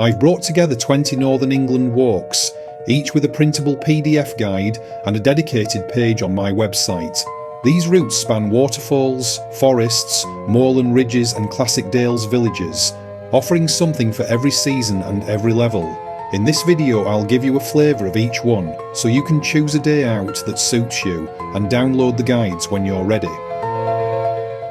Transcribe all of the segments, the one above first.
I've brought together 20 Northern England walks, each with a printable PDF guide and a dedicated page on my website. These routes span waterfalls, forests, moorland ridges and classic dales villages, offering something for every season and every level. In this video I'll give you a flavour of each one, so you can choose a day out that suits you and download the guides when you're ready.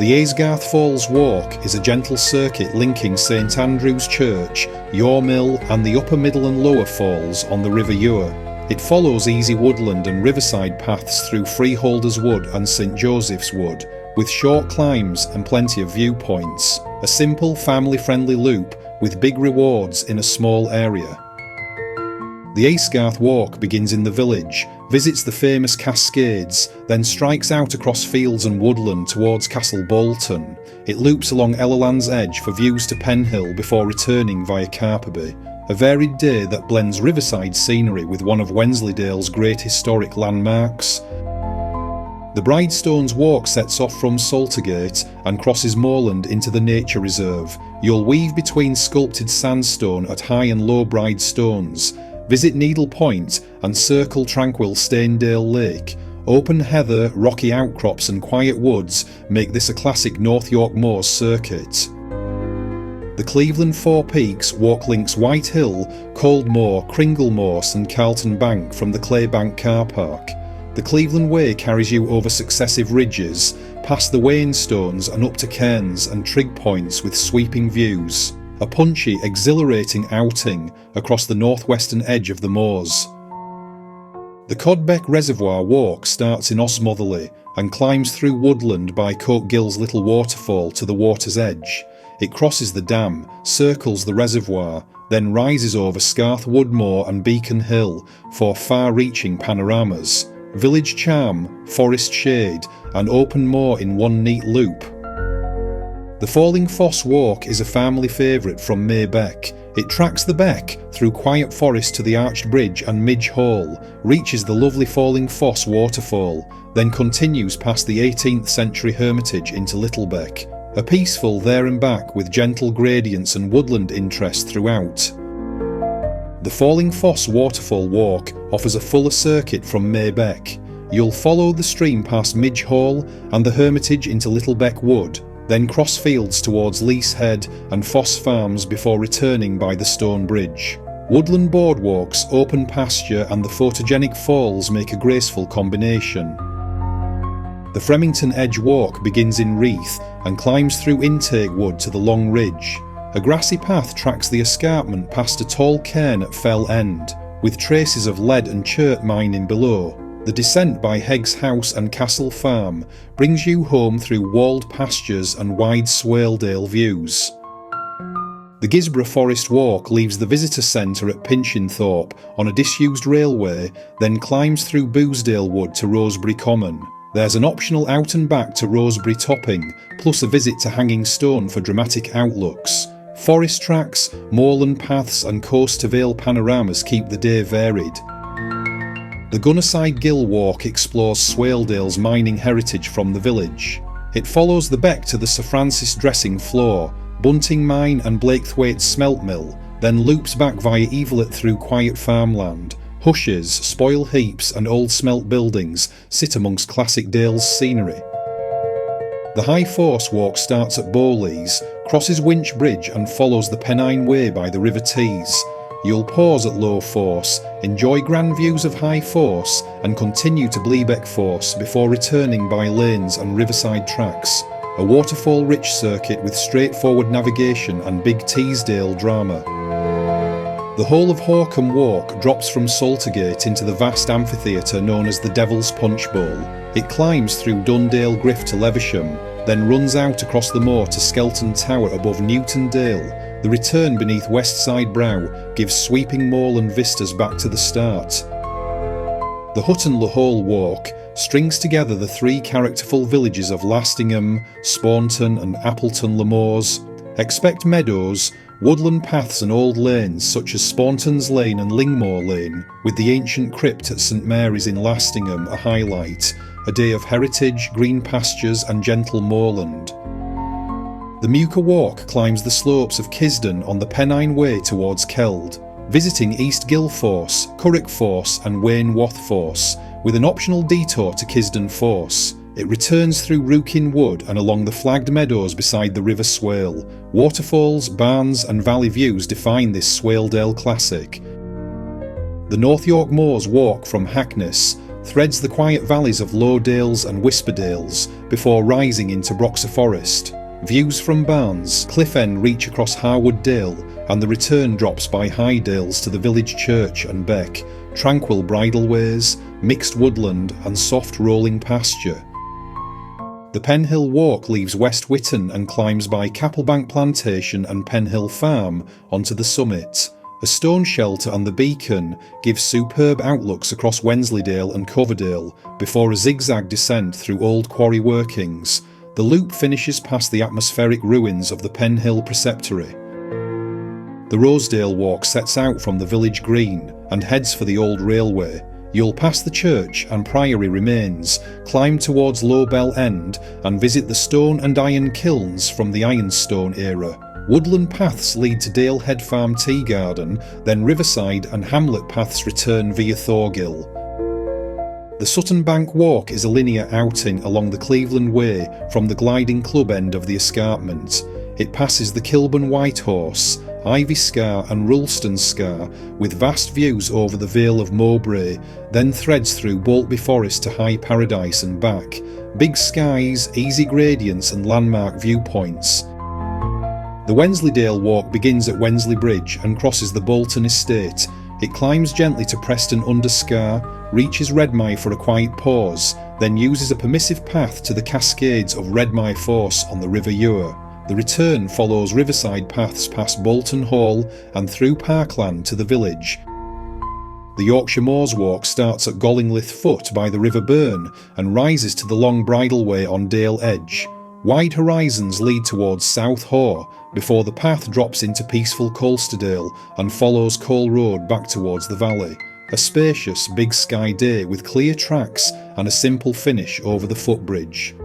The Aysgarth Falls Walk is a gentle circuit linking St Andrew's Church, Yore Mill and the upper, middle and lower falls on the River Yore. It follows easy woodland and riverside paths through Freeholders Wood and St Joseph's Wood, with short climbs and plenty of viewpoints. A simple, family-friendly loop with big rewards in a small area. The Aysgarth Walk begins in the village, visits the famous Cascades, then strikes out across fields and woodland towards Castle Bolton. It loops along Land's Edge for views to Penhill before returning via Carperby. A varied day that blends riverside scenery with one of Wensleydale's great historic landmarks. The Bridestones walk sets off from Saltergate and crosses moorland into the nature reserve. You'll weave between sculpted sandstone at high and low Bridestones, visit Needle Point and circle tranquil Staindale Lake. Open heather, rocky outcrops and quiet woods make this a classic North York Moors circuit. The Cleveland Four Peaks walk links White Hill, Coldmoor, Cringlemorse and Carlton Bank from the Claybank car park. The Cleveland Way carries you over successive ridges, past the Wainstones and up to cairns and trig points with sweeping views. A punchy, exhilarating outing across the northwestern edge of the moors. The Codbeck Reservoir walk starts in Osmotherley and climbs through woodland by Codegill's little waterfall to the water's edge. It crosses the dam, circles the reservoir, then rises over Scarth Woodmore and Beacon Hill for far-reaching panoramas, village charm, forest shade and open moor in one neat loop. The Falling Foss Walk is a family favourite from Maybeck. It tracks the beck through quiet forest to the arched bridge and Midge Hall, reaches the lovely Falling Foss waterfall, then continues past the 18th century hermitage into Littlebeck. A peaceful there and back with gentle gradients and woodland interest throughout. The Falling Foss Waterfall Walk offers a fuller circuit from Maybeck. You'll follow the stream past Midge Hall and the hermitage into Littlebeck Wood, then cross fields towards Lease Head and Foss Farms before returning by the Stone Bridge. Woodland boardwalks, open pasture and the photogenic falls make a graceful combination. The Fremington Edge walk begins in Reeth and climbs through Intake Wood to the Long Ridge. A grassy path tracks the escarpment past a tall cairn at Fell End, with traces of lead and chert mining below. The descent by Heggs House and Castle Farm brings you home through walled pastures and wide Swaledale views. The Guisborough Forest Walk leaves the visitor centre at Pinchinthorpe on a disused railway, then climbs through Boosdale Wood to Rosebery Common. There's an optional out and back to Rosebery Topping, plus a visit to Hanging Stone for dramatic outlooks. Forest tracks, moorland paths and coast to vale panoramas keep the day varied. The Gunnerside Gill walk explores Swaledale's mining heritage from the village. It follows the beck to the Sir Francis Dressing Floor, Bunting Mine and Blakethwaite Smelt Mill, then loops back via Evelett through quiet farmland. Hushes, spoil heaps and old smelt buildings sit amongst classic Dales scenery. The High Foss walk starts at Bowleys, crosses Winch Bridge and follows the Pennine Way by the River Tees. You'll pause at Low Foss, enjoy grand views of High Foss and continue to Bleebeck Foss before returning by lanes and riverside tracks. A waterfall-rich circuit with straightforward navigation and big Teesdale drama. The Hole of Horcum walk drops from Saltergate into the vast amphitheatre known as the Devil's Punch Bowl. It climbs through Dundale Griff to Levisham, then runs out across the moor to Skelton Tower above Newton Dale. The return beneath Westside Brow gives sweeping moorland vistas back to the start. The Hutton-le-Hole walk strings together the three characterful villages of Lastingham, Spaunton and Appleton-le-Moors. Expect meadows, woodland paths and old lanes such as Spaunton's Lane and Lingmore Lane, with the ancient crypt at St Mary's in Lastingham a highlight, a day of heritage, green pastures and gentle moorland. The Muker walk climbs the slopes of Kisden on the Pennine Way towards Keld, visiting East Gill Foss, Currick Foss and Wainwath Foss, with an optional detour to Kisden Foss. It returns through Rookin Wood and along the flagged meadows beside the River Swale. Waterfalls, barns and valley views define this Swaledale classic. The North York Moors walk from Hackness threads the quiet valleys of Lowdales and Guisborough before rising into Broxer Forest. Views from Barnes, Cliff End reach across Harwood Dale, and the return drops by Highdales to the village church and beck, tranquil bridleways, mixed woodland and soft rolling pasture. The Penhill walk leaves West Witton and climbs by Capplebank Plantation and Penhill Farm onto the summit. A stone shelter and the beacon give superb outlooks across Wensleydale and Coverdale before a zigzag descent through old quarry workings. The loop finishes past the atmospheric ruins of the Penhill Preceptory. The Rosedale walk sets out from the village green and heads for the old railway. You'll pass the church and priory remains, climb towards Lowbell End and visit the stone and iron kilns from the ironstone era. Woodland paths lead to Dale Head Farm Tea Garden, then Riverside and Hamlet paths return via Thorgill. The Sutton Bank Walk is a linear outing along the Cleveland Way from the gliding club end of the escarpment. It passes the Kilburn White Horse, Ivy Scar and Rulston Scar with vast views over the Vale of Mowbray, then threads through Boltby Forest to High Paradise and back. Big skies, easy gradients and landmark viewpoints. The Wensleydale walk begins at Wensley Bridge and crosses the Bolton estate. It climbs gently to Preston under Scar, reaches Redmire for a quiet pause, then uses a permissive path to the cascades of Redmire Foss on the River Ure. The return follows riverside paths past Bolton Hall and through parkland to the village. The Yorkshire Moors walk starts at Gollinglyth Foot by the River Burn and rises to the long bridleway on Dale Edge. Wide horizons lead towards South Haugh before the path drops into peaceful Colsterdale and follows Cole Road back towards the valley. A spacious Big Sky day with clear tracks and a simple finish over the footbridge.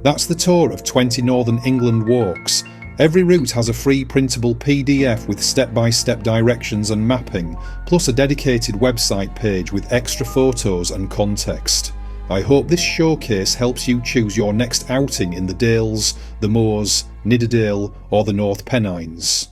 That's the tour of 20 Northern England walks. Every route has a free printable PDF with step-by-step directions and mapping, plus a dedicated website page with extra photos and context. I hope this showcase helps you choose your next outing in the Dales, the Moors, Nidderdale or the North Pennines.